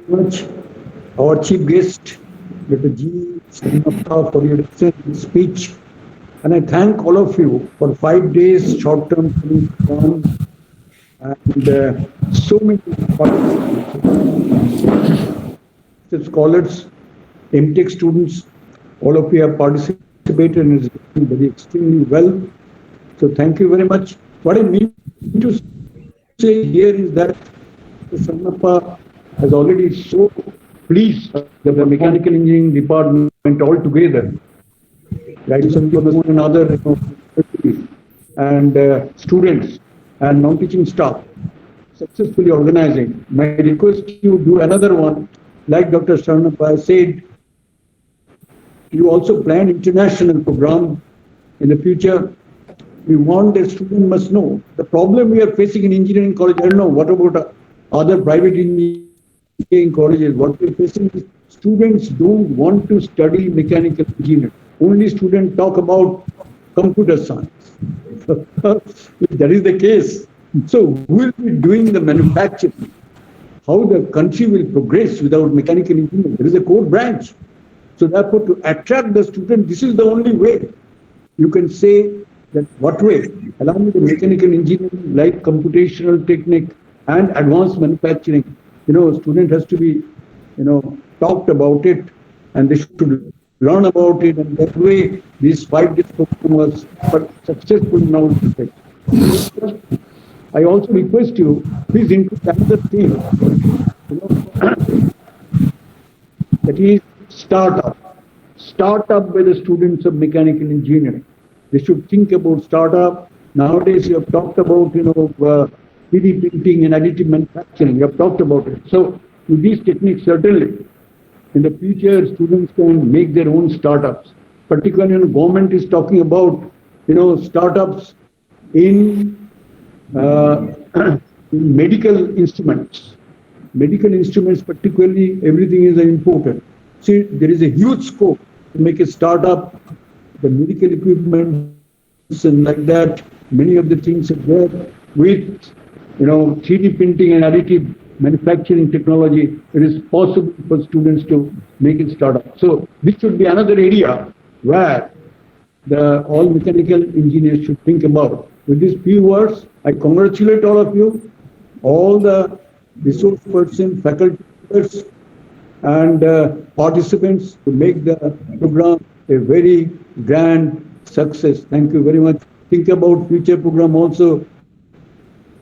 much, our chief guest, Dr. G. Srinappa, for your excellent speech. And I thank all of you for 5 days short-term training program and so many scholars, MTech students, all of you have participated and is doing very extremely well. So thank you very much. What I mean to say here is that Sannappa has already so pleased the mechanical engineering department altogether, right? And other and students and non-teaching staff successfully organizing. My request you do another one, like Dr. Sannappa said. You also plan international program in the future. We want the student must know the problem we are facing in engineering college. I don't know what about other private engineering colleges. What we're facing is students don't want to study mechanical engineering. Only students talk about computer science. If that is the case, so who will be doing the manufacturing? How the country will progress without mechanical engineering? There is a core branch. So therefore, to attract the student, this is the only way. You can say that what way? Along with the mechanical engineering, like computational technique and advanced manufacturing, student has to be, talked about it, and they should learn about it, and that way these 5 days program was successful now. I also request you, please include another thing, that is startup by the students of mechanical engineering. They should think about startup. Nowadays, you have talked about 3D printing and additive manufacturing. You have talked about it. So, with these techniques, certainly, in the future, students can make their own startups. Particularly, government is talking about startups in medical instruments. Medical instruments, particularly, everything is important. See, there is a huge scope to make a startup, the medical equipment and like that. Many of the things are there with 3D printing and additive manufacturing technology. It is possible for students to make it startup. So this should be another area where all mechanical engineers should think about. With these few words, I congratulate all of you, all the resource person, faculty members, and participants to make the program a very grand success. Thank you very much. Think about future program also,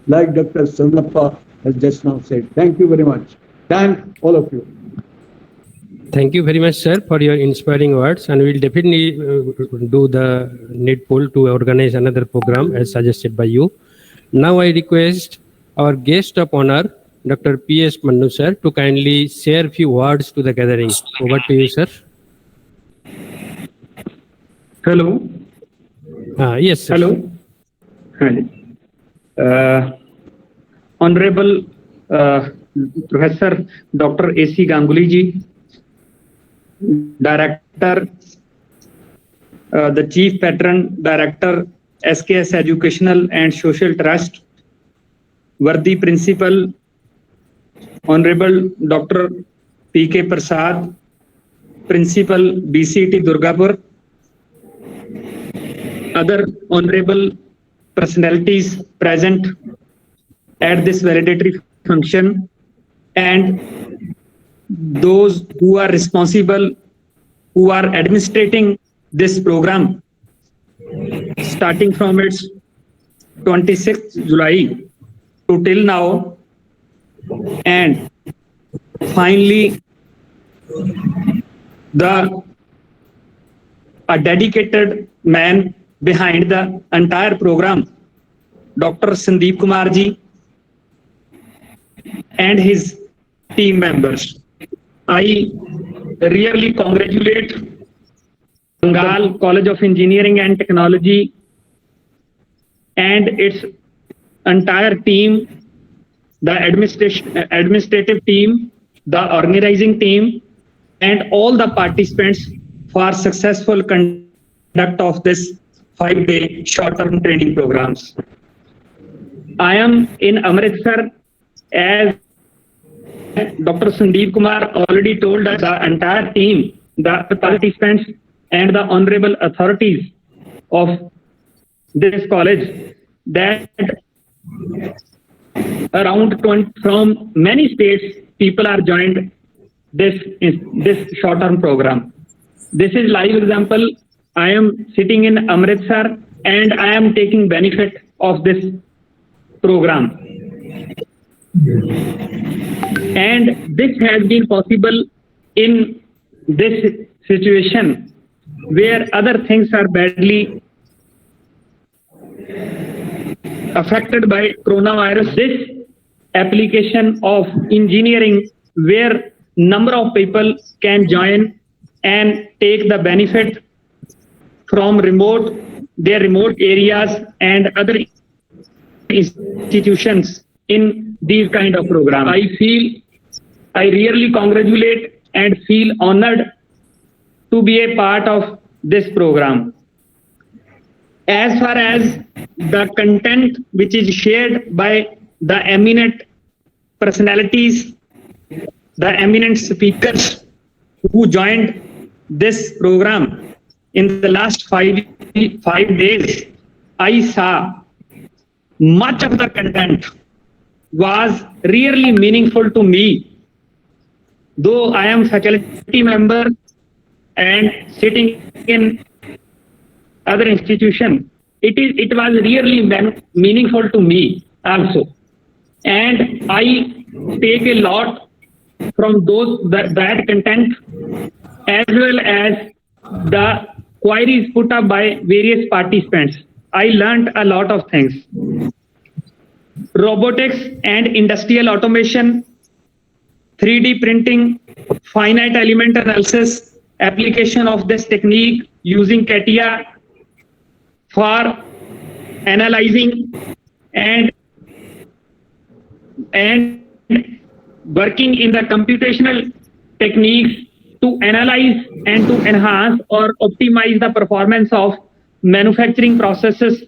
like Dr. Sannappa has just now said. Thank you very much. Thank all of you. Thank you very much, sir, for your inspiring words, and we'll definitely do the needful to organize another program as suggested by you. Now I request our guest of honor, Dr. P.S. Mannu, sir, to kindly share a few words to the gathering. Over to you, sir. Hello. Yes, sir. Hello. Hi. Honorable Professor Dr. A.C. Ganguly ji, Director, the Chief Patron Director, SKS Educational and Social Trust, worthy Principal, Honorable Dr. P.K. Prasad, Principal, BCT Durgapur, other honorable personalities present at this validatory function, and those who are responsible, who are administrating this program starting from its 26th July to till now, and finally a dedicated man behind the entire program, Dr. Sandeep Kumar ji and his team members. I really congratulate Bengal College of Engineering and Technology and its entire team, the administrative team, the organizing team, and all the participants for successful conduct of this 5-day short-term training programs. I am in Amritsar as Dr. Sandeep Kumar already told us, the entire team, the participants and the honorable authorities of this college, that around 20 from many states people are joined this short-term program. This is live example. I am sitting in Amritsar and I am taking benefit of this program. And this has been possible in this situation where other things are badly affected by coronavirus. This application of engineering where number of people can join and take the benefit from their remote areas and other institutions in these kind of programs. I really congratulate and feel honored to be a part of this program. As far as the content which is shared by the eminent personalities, the eminent speakers who joined this program in the last 5 days, I saw much of the content was really meaningful to me. Though I am faculty member and sitting in other institution, it was really meaningful to me also. And I take a lot from that content, as well as the queries put up by various participants. I learned a lot of things. Robotics and industrial automation, 3D printing, finite element analysis, application of this technique using CATIA for analyzing and working in the computational techniques to analyze and to enhance or optimize the performance of manufacturing processes,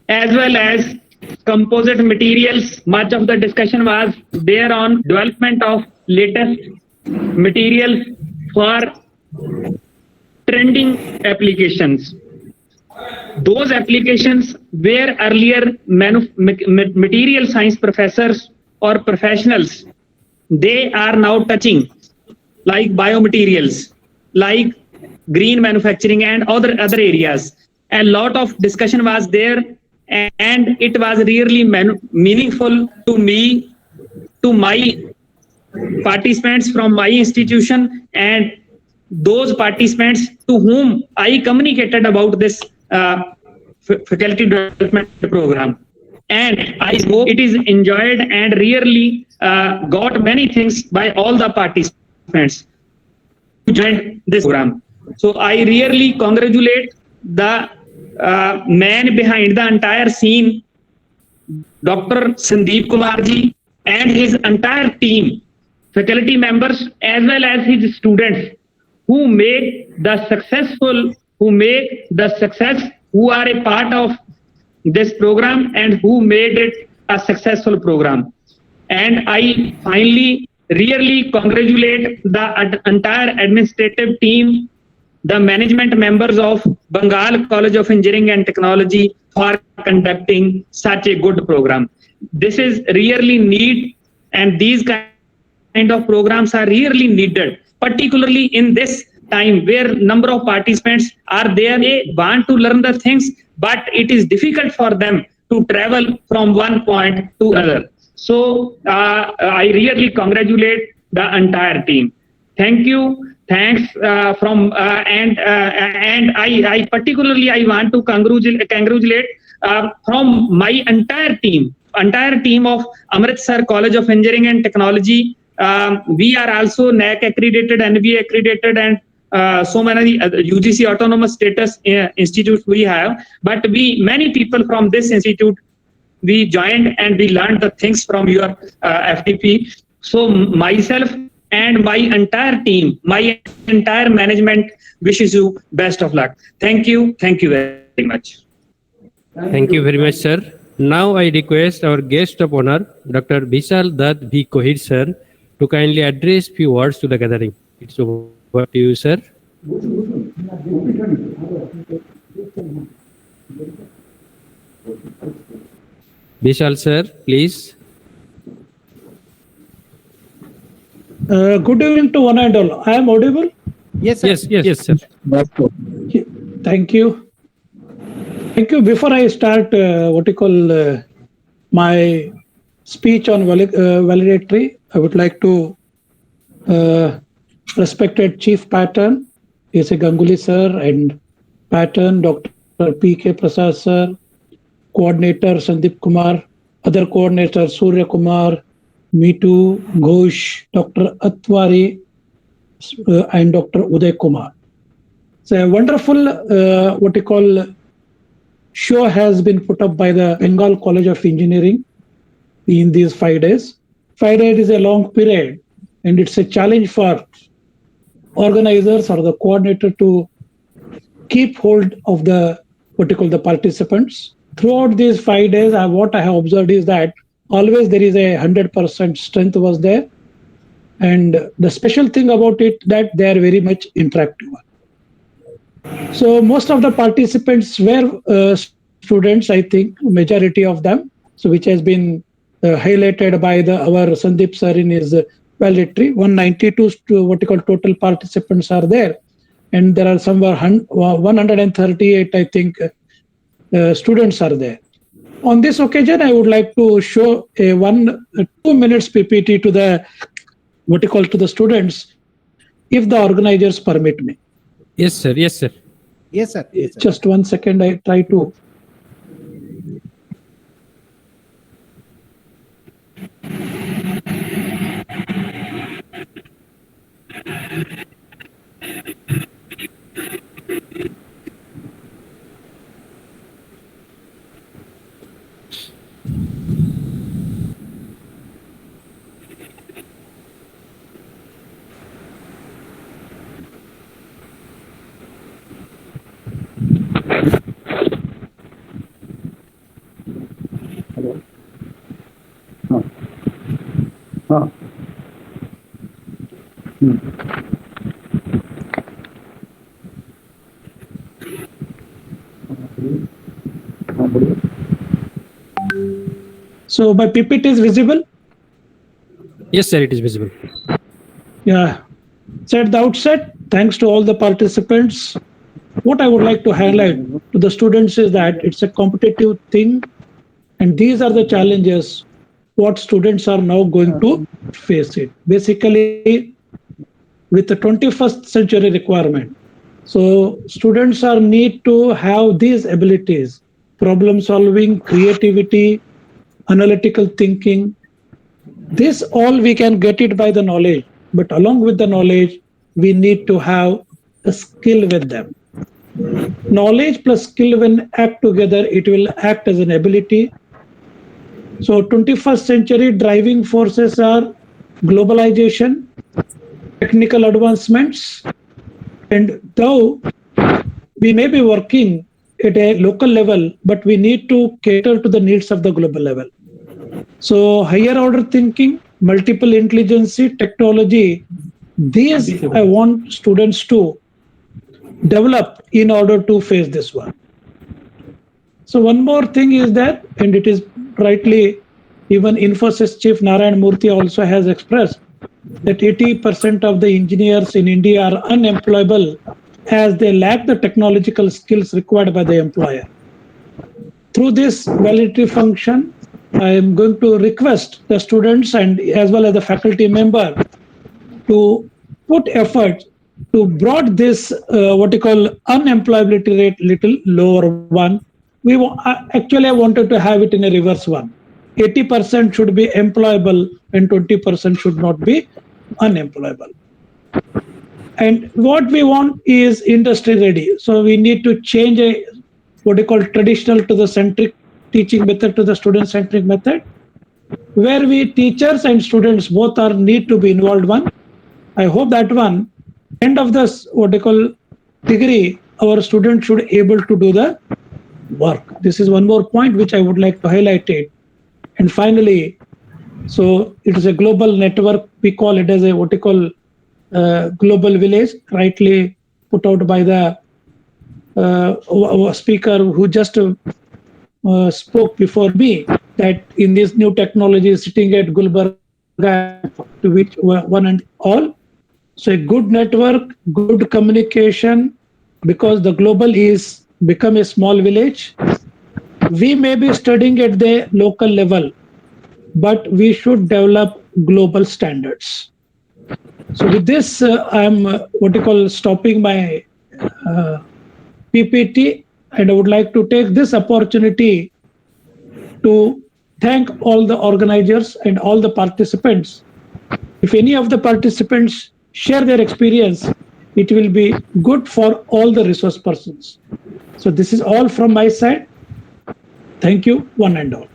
as well as composite materials. Much of the discussion was there on development of latest materials for trending applications. Those applications where earlier material science professors or professionals, they are now touching, like biomaterials, like green manufacturing and other areas. A lot of discussion was there, and it was really meaningful to me, to my participants from my institution, and those participants to whom I communicated about this faculty development program. And I hope it is enjoyed and really got many things by all the participants who joined this program. So I really congratulate the man behind the entire scene, Dr. Sandeep Kumar ji, and his entire team, faculty members as well as his students, who make the successful, who are a part of this program and who made it a successful program. And I finally really congratulate the entire administrative team, the management members of Bengal College of Engineering and Technology for conducting such a good program. This is really neat, and these kind of programs are really needed, particularly in this time where number of participants are there. They want to learn the things, but it is difficult for them to travel from one point to another. So I really congratulate the entire team. Thank you. Thanks and I particularly I want to congratulate from my entire team of Amritsar College of Engineering and Technology. We are also NAC accredited, NBA accredited, and so many UGC autonomous status institutes we have. But many people from this institute, we joined and we learned the things from your FTP. So myself and my entire team, my entire management wishes you best of luck. Thank you. Thank you very much. Thank you very much, sir. Now I request our guest of honor, Dr. Vishal Dutt V. Kohir sir, to kindly address few words to the gathering. It's over to you, sir. Vishal sir, please. Good evening to one and all. I am audible? Yes, sir. Thank you. Thank you. Before I start my speech on valedictory, I would like to respected Chief Pattern, A.C. Ganguly sir, and Pattern, Dr. P.K. Prasad sir, Coordinator Sandeep Kumar, other coordinators Surya Kumar, Meetu, Ghosh, Dr. Atwari, and Dr. Uday Kumar. So a wonderful, show has been put up by the Bengal College of Engineering in these 5 days. 5 days is a long period, and it's a challenge for organizers or the coordinator to keep hold of the participants. Throughout these 5 days, what I have observed is that always there is a 100% strength was there. And the special thing about it that they are very much interactive. So most of the participants were students, I think, majority of them. So which has been highlighted by our Sandeep sir in his valedictory. 192 total participants are there, and there are somewhere 138, I think, students are there. On this occasion, I would like to show a 2 minutes PPT to the to the students, if the organizers permit me. Yes, sir. Yes, sir. Yes, sir. Yes, sir. Just 1 second, I try to. So my PPT is visible? Yes, sir. It is visible. Yeah. So at the outset, thanks to all the participants. What I would like to highlight to the students is that it's a competitive thing, and these are the challenges what students are now going to face it. Basically, with the 21st century requirement. So students are need to have these abilities: problem solving, creativity, analytical thinking. This all we can get it by the knowledge, but along with the knowledge, we need to have a skill with them. Knowledge plus skill, when act together, it will act as an ability. So 21st century driving forces are globalization, technical advancements, and though we may be working at a local level, but we need to cater to the needs of the global level. So higher order thinking, multiple intelligence, technology, these I want students to develop in order to face this one. So one more thing is that, and it is rightly, even Infosys Chief Narayan Murthy also has expressed that 80% of the engineers in India are unemployable as they lack the technological skills required by the employer. Through this validity function, I am going to request the students and as well as the faculty member to put effort to brought this unemployability rate little lower one. Actually I wanted to have it in a reverse one. 80% should be employable and 20% should not be unemployable. And what we want is industry ready. So we need to change traditional to the centric teaching method to the student centric method, where we teachers and students both are need to be involved one. I hope that one end of this degree, our students should able to do the work. This is one more point which I would like to highlight it. And finally, so it is a global network. We call it as a what you call global village, rightly put out by the speaker who just spoke before me, that in this new technology sitting at Gulbarga to which one and all. So a good network, good communication, because the global is become a small village. We may be studying at the local level, but we should develop global standards. So with this, I'm what you call stopping my PPT, and I would like to take this opportunity to thank all the organizers and all the participants. If any of the participants share their experience, it will be good for all the resource persons. So this is all from my side. Thank you, one and all.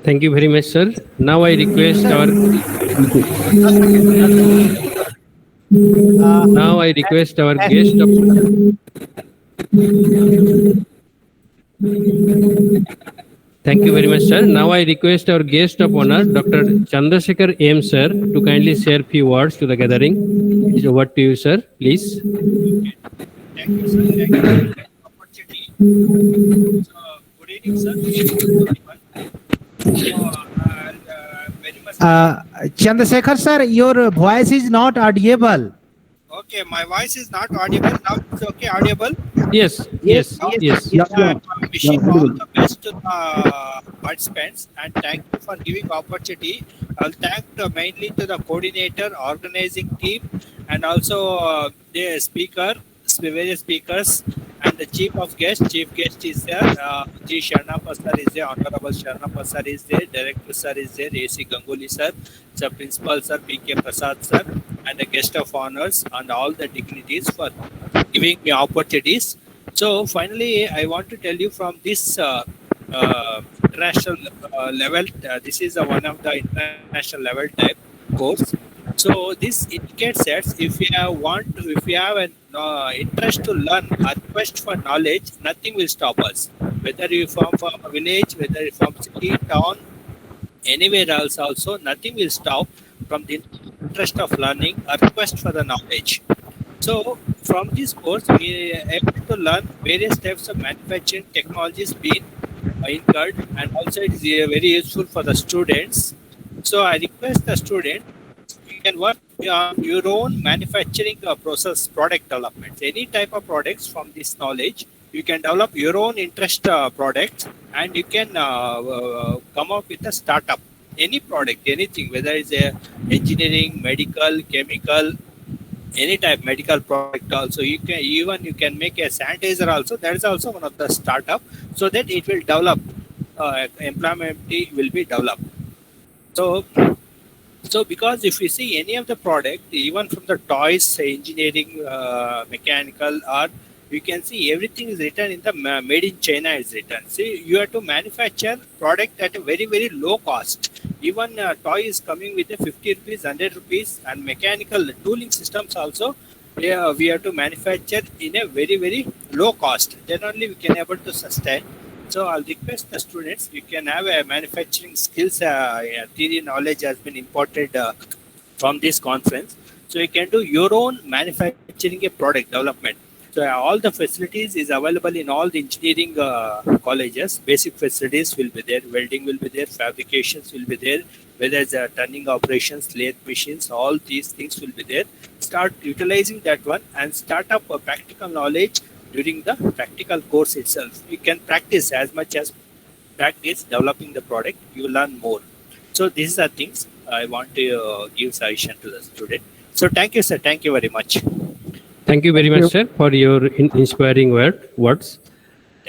Thank you very much, sir. Now I request our guest of Thank you very much, sir. Now I request our guest of honor, Dr. Chandrasekhar M. sir, to kindly share few words to the gathering. It is over to you, sir. Please. Thank you, sir. Thank you for the opportunity. So, good evening, sir. Very much. Chandrasekhar sir, your voice is not audible. Okay, my voice is not audible. Now it's okay, audible. Yes, yes, yes. I'm wishing all the best to the participants and thank you for giving opportunity. I'll thank mainly to the coordinator, organizing team, and also the speaker, various speakers, and the chief guest. Chief guest is there. G. Sharnappa sir is there. Honorable Sharnappa sir is there. Director sir is there. A.C. Ganguly sir. Sir Principal sir B.K. Prasad sir, and the guest of honors and all the dignitaries for giving me opportunities. So finally, I want to tell you from this international level. This is one of the international level type course. So this indicates that if you have an interest to learn, a quest for knowledge, nothing will stop us. Whether you from a village, whether you from city, town, anywhere else, also nothing will stop from the interest of learning, a quest for the knowledge. So from this course, we are able to learn various types of manufacturing technologies being incurred, and also it is very useful for the students. So I request the student, you can work on your own manufacturing process, product development, any type of products from this knowledge. You can develop your own interest products, and you can come up with a startup, any product, anything, whether it's engineering, medical, chemical, any type medical product. Also you can make a sanitizer also. That is also one of the startup, so that it will develop, employment will be developed. So because if you see any of the product, even from the toys, engineering, mechanical, or you can see everything is written in the made in China is written. See, you have to manufacture product at a very, very low cost. Even toy is coming with a 50 rupees, 100 rupees, and mechanical tooling systems also. We have to manufacture in a very, very low cost. Then only we can able to sustain. So I'll request the students, you can have a manufacturing skills, theory knowledge has been imported from this conference. So you can do your own manufacturing a product development. So all the facilities is available in all the engineering colleges. Basic facilities will be there, welding will be there, fabrications will be there, whether it's turning operations, lathe machines, all these things will be there. Start utilizing that one and start up a practical knowledge during the practical course itself. You can practice as much as practice developing the product, you learn more. So these are things I want to give suggestion to the student. So thank you, sir. Thank you very much. Thank you very much, sir, for your inspiring words.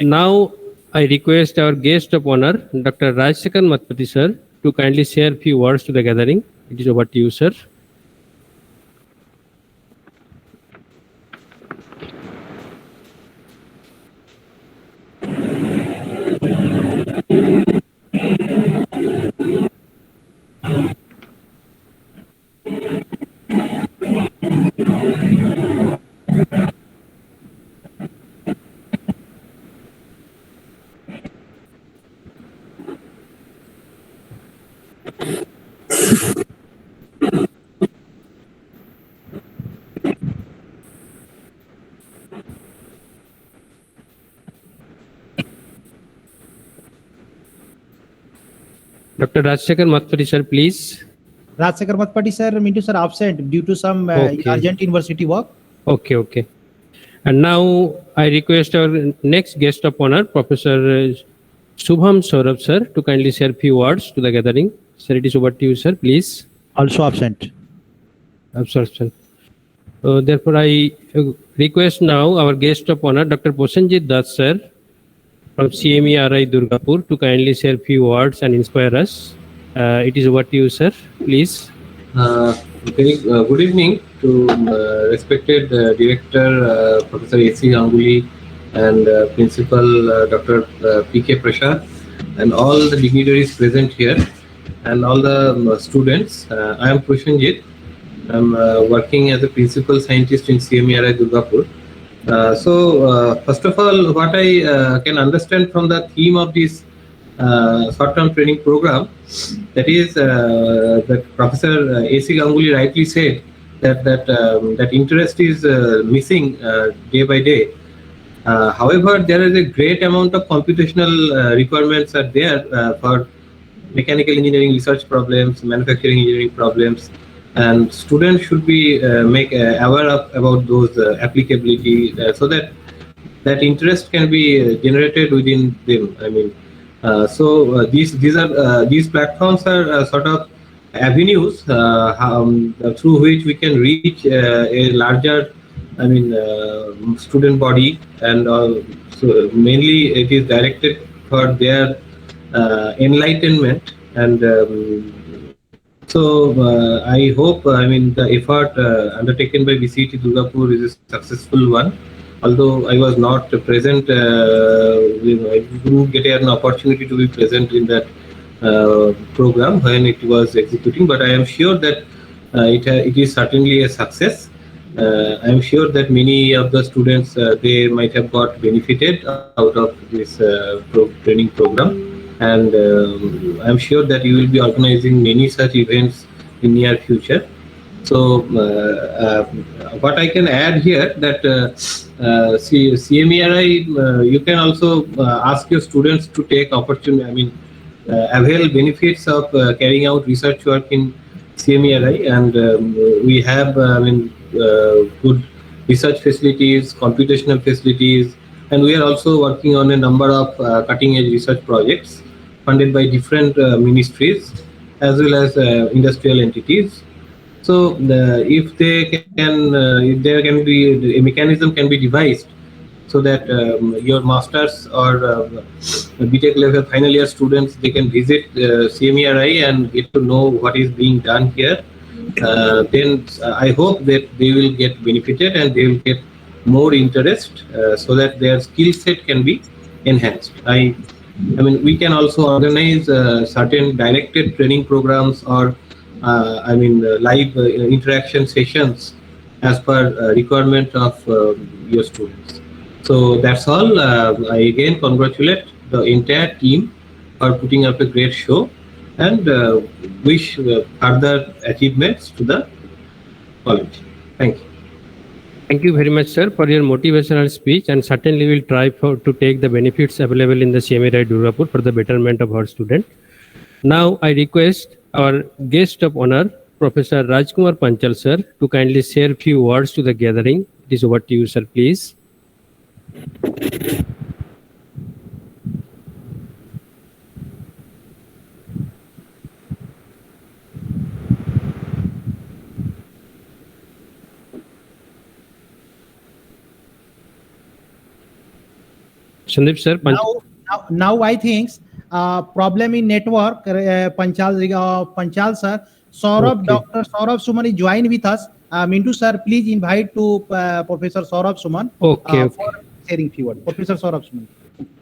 Now, I request our guest of honor, Dr. Rajsekhar Matpati, sir, to kindly share a few words to the gathering. It is over to you, sir. Dr. Rajsekhar Matpati, sir, please. Rajsekhar Matpati sir, Mintu sir absent due to some Okay. urgent university work. Okay, okay. And now I request our next guest of honor, Professor Shubham Saurabh, sir, to kindly share few words to the gathering. Sir, it is over to you, sir, please. Also absent. Absorption. Therefore, I request now our guest of honor, Dr. Prosenjit Das, sir, from CMERI Durgapur, to kindly share few words and inspire us. It is over to you, sir, please. Good evening to respected Director Professor A.C. Ganguly and Principal Dr. P.K. Prasad and all the dignitaries present here and all the students. I am Prosenjit. I am working as a Principal Scientist in CMERI Durgapur. First of all, what I can understand from the theme of this short-term training program, that is that Professor A.C. Ganguly rightly said that interest is missing day by day. However, there is a great amount of computational requirements are there for mechanical engineering research problems, manufacturing engineering problems, and students should be aware of about those applicability so that interest can be generated within them. I mean, these platforms are sort of avenues through which we can reach a larger, I mean, student body, and so mainly it is directed for their enlightenment. And I hope, I mean, the effort undertaken by VCT Durgapur is a successful one. Although I was not present, I didn't get an opportunity to be present in that program when it was executing, but I am sure that it is certainly a success. I am sure that many of the students, they might have got benefited out of this training program, and I am sure that you will be organizing many such events in near future. So what I can add here that CMERI, you can also ask your students to take opportunity, I mean, avail benefits of carrying out research work in CMERI, and we have good research facilities, computational facilities, and we are also working on a number of cutting edge research projects funded by different ministries as well as industrial entities. So if there can be a mechanism can be devised so that your masters or BTech level final year students, they can visit CMERI and get to know what is being done here. Then I hope that they will get benefited and they will get more interest so that their skill set can be enhanced. I mean, we can also organize certain directed training programs or live interaction sessions as per requirement of your students. So that's all. I again congratulate the entire team for putting up a great show and wish further achievements to the college. Thank you. Thank you very much, sir, for your motivational speech, and certainly we'll try to take the benefits available in the CMERI Durgapur for the betterment of our student. Now I request our guest of honor, Professor Rajkumar Panchal, sir, to kindly share a few words to the gathering. It is over to you, sir, please. Sandeep, sir. Now I think problem in network. Panchal sir, Saurabh, Okay. Dr. Saurabh Suman is joined with us. Mintu sir, please invite to Professor Saurabh Suman Okay. for sharing few words. Professor Saurabh Suman.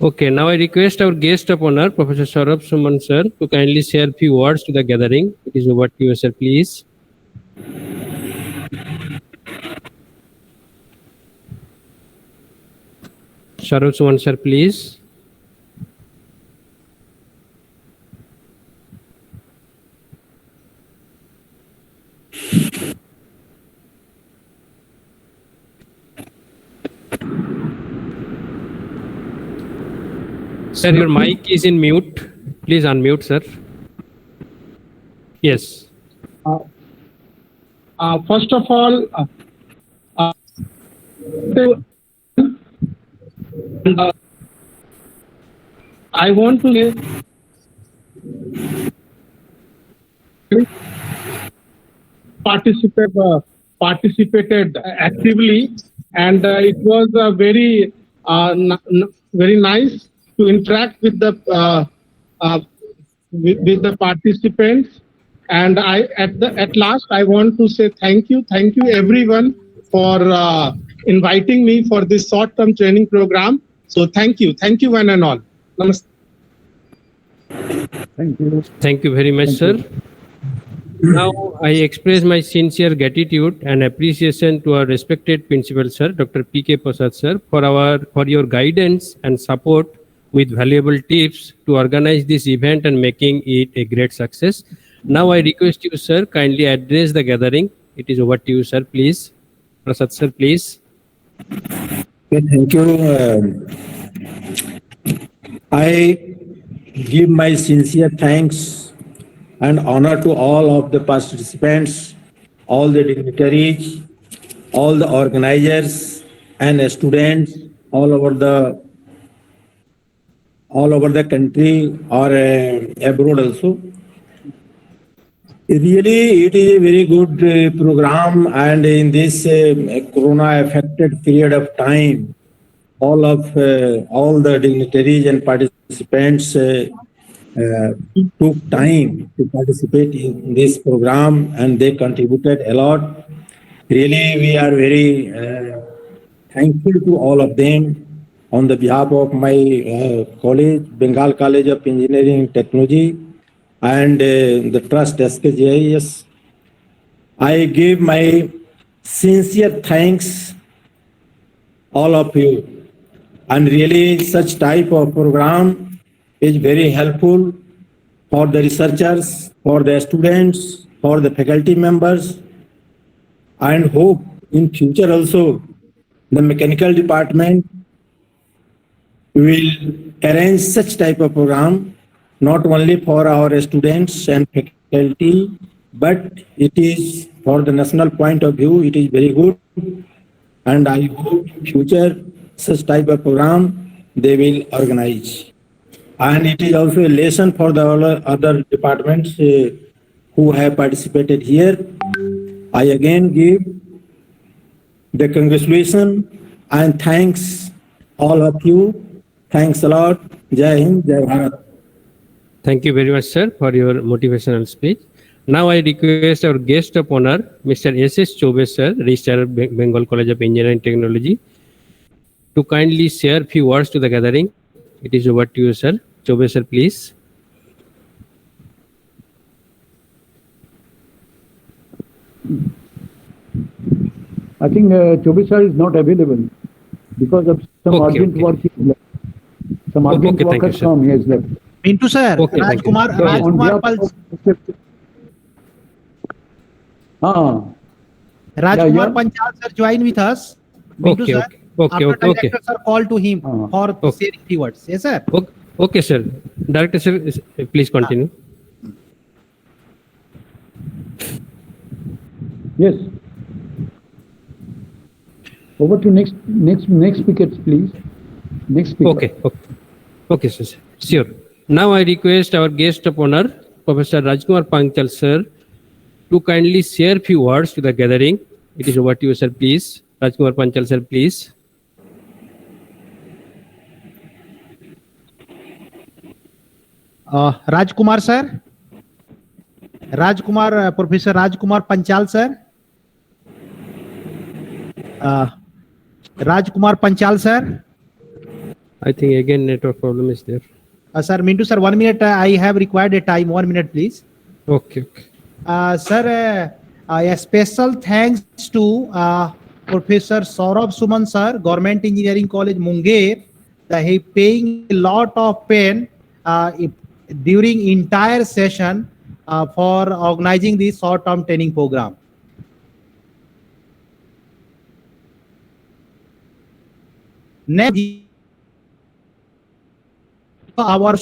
Okay, now I request our guest of honor, Professor Saurabh Suman, sir, to kindly share a few words to the gathering. It is over to you, sir, please. Saurabh Suman, sir, please. Sir, your mic is in mute. Please unmute, sir. Yes. First of all, I want to say participated actively, and it was very nice to interact with the with the participants. And at last I want to say thank you everyone for inviting me for this short-term training program. So thank you one and all. Namaste. Thank you. Thank you very much, Thank sir. Now I express my sincere gratitude and appreciation to our respected principal, sir, Dr. P.K. Prasad, sir, for your guidance and support with valuable tips to organize this event and making it a great success. Now I request you, sir, kindly address the gathering. It is over to you, sir, please. Prasad, sir, please. Okay, thank you. I give my sincere thanks and honor to all of the participants, all the dignitaries, all the organizers and students all over the country or abroad also. Really, it is a very good program, and in this corona-affected period of time, all the dignitaries and participants took time to participate in this program, and they contributed a lot. Really, we are very thankful to all of them on the behalf of my college, Bengal College of Engineering and Technology, and the trust SKJIS. I give my sincere thanks all of you, and really such type of program is very helpful for the researchers, for the students, for the faculty members, and hope in future also the mechanical department will arrange such type of program, not only for our students and faculty, but it is for the national point of view, it is very good. And I hope in future such type of program they will organize. And it is also a lesson for the other departments who have participated here. I again give the congratulations and thanks all of you. Thanks a lot. Jai Hind, Jai Bharat. Thank you very much, sir, for your motivational speech. Now I request our guest of honor, Mr. S.S. Choube, sir, Registrar of Bengal College of Engineering and Technology, to kindly share a few words to the gathering. It is over to you, sir. Choube, sir, please. I think Choube sir is not available because of some urgent work he has left. Some urgent work has come, he has left. Mintu sir, Okay, thank you. Rajkumar Pal, Rajkumar Panchal sir join with us. Mintu sir, after director sir call to him for sharing few words. Yes sir. Okay, sir. Director sir, please continue. Yes. Over to next speaker, please. Next speaker. Okay, sir. Sure. Now I request our guest of honor, Professor Rajkumar Panchal, sir, to kindly share few words to the gathering. It is over to you, sir, please. Rajkumar Panchal, sir, please. Rajkumar sir. Professor Rajkumar Panchal sir. Rajkumar Panchal sir. I think again network problem is there. Sir, Mintu sir, 1 minute. I have required a time. 1 minute, please. Okay. Sir, a special thanks to Professor Saurabh Suman sir, Government Engineering College, Munger. He paying a lot of pain during entire session for organizing this short-term training program. Next, our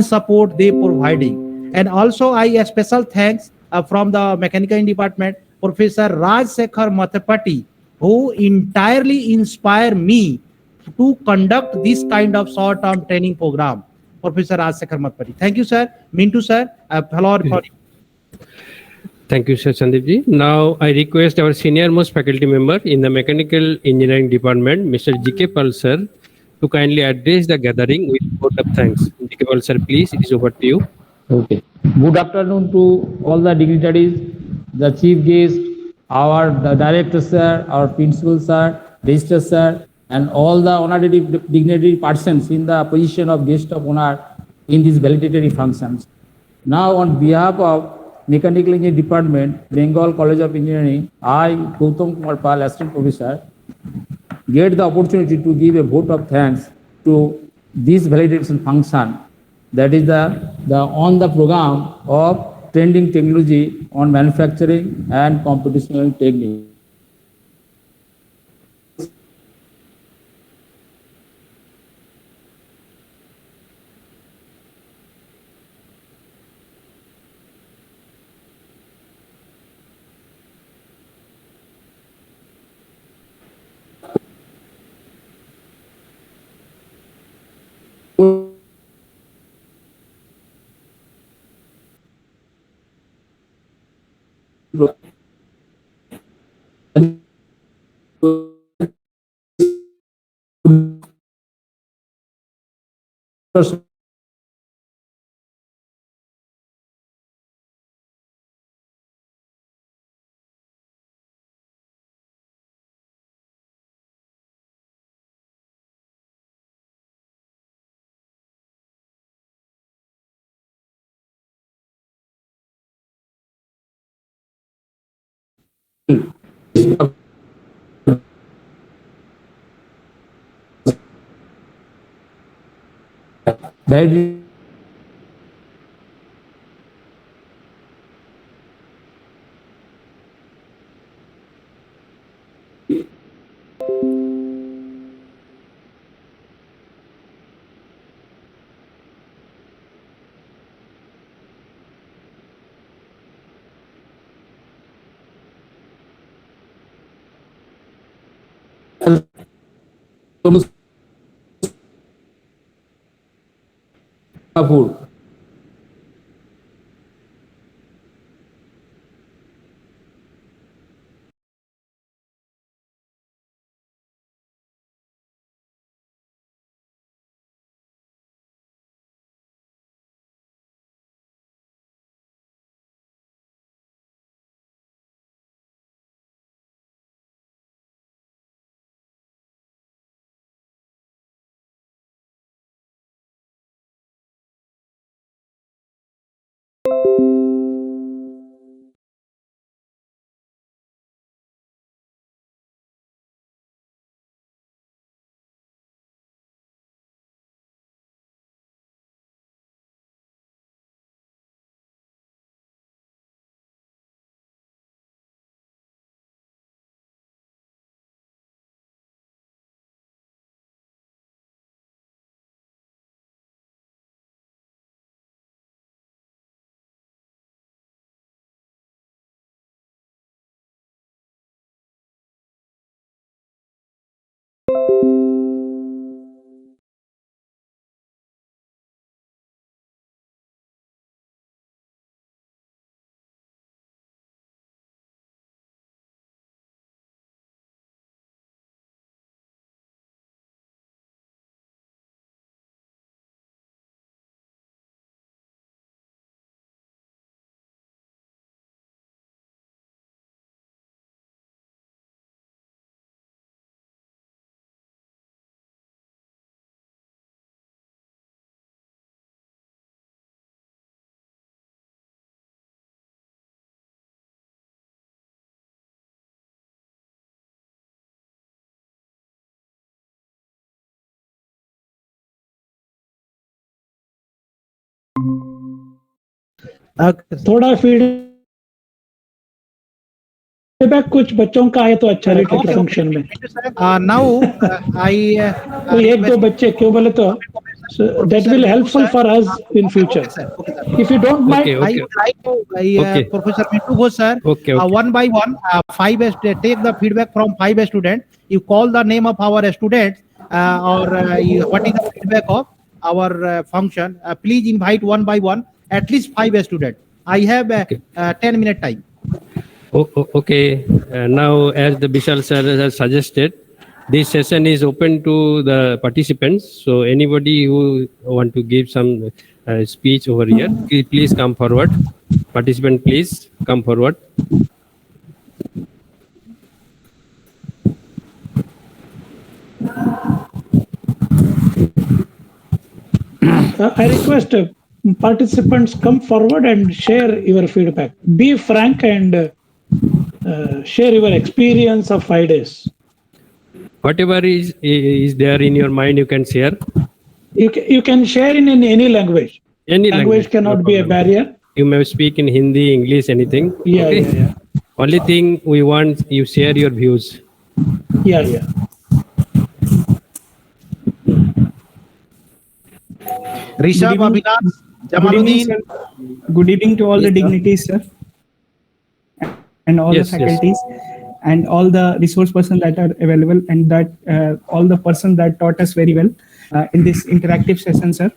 support they providing. And also I a special thanks from the mechanical department, Professor Raj Sekhar Mathapati, who entirely inspire me to conduct this kind of short-term training program. Professor Raj Sekhar Mathapati. Thank you, sir. Mintu, sir. Floor for you. Thank you, Sir Sandeep ji. Now I request our senior most faculty member in the Mechanical Engineering Department, Mr. G.K. Pal sir, to kindly address the gathering with vote of thanks. G.K. Pal sir, please, it is over to you. Okay. Good afternoon to all the dignitaries, the chief guest, our the director sir, our principal sir, registrar sir, and all the honorary dignitary persons in the position of guest of honor in these valedictory functions. Now, on behalf of Mechanical Engineering Department, Bengal College of Engineering, I, Gautam Kumar Pal, Assistant Professor, get the opportunity to give a vote of thanks to this validation function, that is the on the program of trending technology on manufacturing and computational technique. That Kapoor. Okay. थोड़ा feedback कुछ बच्चों का आए तो अच्छा रहेगा function में. Now I तो एक दो बच्चे क्यों बोले तो that will helpful for us in future. Okay, sir. Okay, sir. If you don't mind, Okay, I would like to, Okay. Professor Mintu Ghosh, sir, Okay, okay. one by one, take the feedback from 5 students. You call the name of our students, what is the feedback of our function. Please invite one by one, at least 5 students. I have 10-minute time. Okay. Now, as the Bishal sir has suggested, this session is open to the participants. So anybody who want to give some speech over here, please come forward. Participant, please come forward. I request participants come forward and share your feedback. Be frank and share your experience of 5 days. Whatever is there in your mind, you can share. You can share in any language. Any Language cannot no be a problem. barrier. You may speak in Hindi, English, anything. Yeah, Okay? yeah. Only thing we want, you share your views. Yeah. Rishabh, Abhinav, Jamaluddin. Good evening to all the dignitaries, sir, and all Yes, the faculties, and all the resource persons that are available, and that all the persons that taught us very well in this interactive session, sir.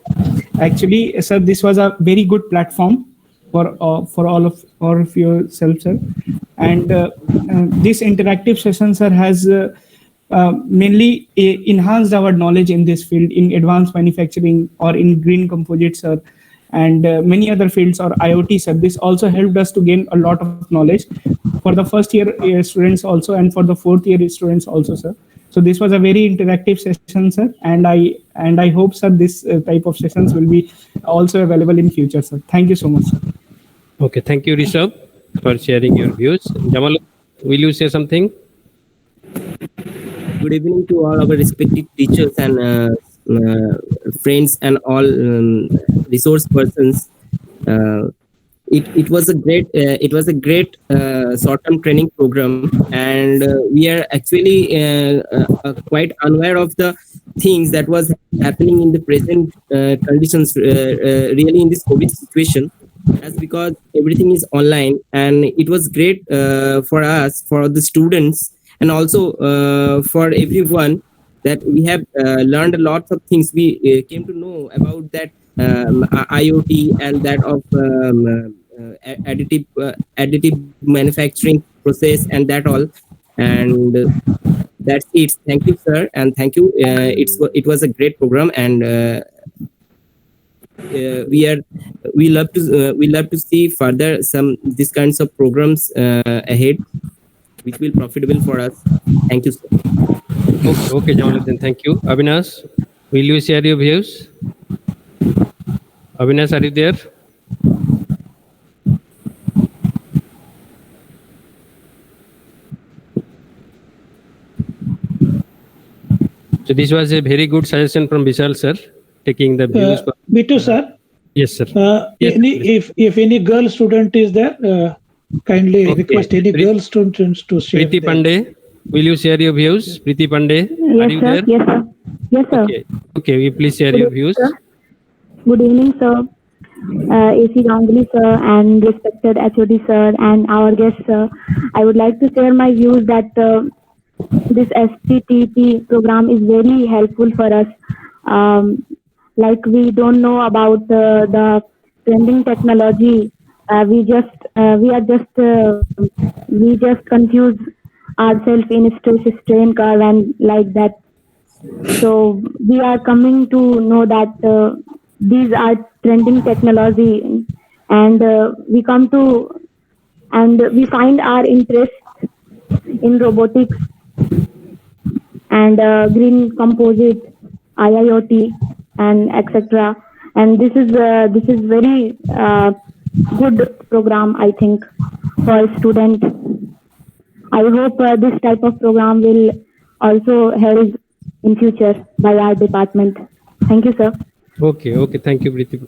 Actually, sir, this was a very good platform for all of yourself, sir. And this interactive session, sir, has mainly enhanced our knowledge in this field, in advanced manufacturing or in green composites, sir, and many other fields, or IoT, sir. This also helped us to gain a lot of knowledge for the first year students also, and for the fourth year students also, sir. So this was a very interactive session, sir, and I hope, sir, this type of sessions will be also available in future, sir. Thank you so much, sir. Okay, thank you, Rishabh, for sharing your views. Jamal, will you say something? Good evening to all our respected teachers and friends and all resource persons. It was a great short-term training program, and we are actually quite unaware of the things that was happening in the present conditions, really in this COVID situation. That's because everything is online, and it was great for us, for the students, and also for everyone, that we have learned a lot of things. We came to know about that IoT and that of additive manufacturing process and that all. And that's it. Thank you, sir, and thank you. It was a great program, and we love to see further these kinds of programs ahead, which will be profitable for us. Thank you, sir. Okay, Jamaluddin, thank you. Avinash, will you share your views? Avinash, are you there? So this was a very good suggestion from Vishal sir, taking the views. Me too, sir. Yes, sir. If any girl student is there, kindly request any girl students to share. Preeti Pandey, will you share your views? Preeti Pandey, are you there? Yes, sir. Yes, sir. Okay, will you please share your views? Sir. Good evening, sir. AC Ganguly, sir, and respected HOD, sir, and our guest, sir. I would like to share my views that this STTP program is very helpful for us. Like we don't know about the trending technology. We just confuse ourselves in stress strain curve and like that. So we are coming to know that these are trending technology, and we come to and we find our interest in robotics and green composite, IIoT, and etc. And this is very good program, I think, for students. I hope this type of program will also held in future by our department. Thank you, sir. Okay, thank you, Preeti.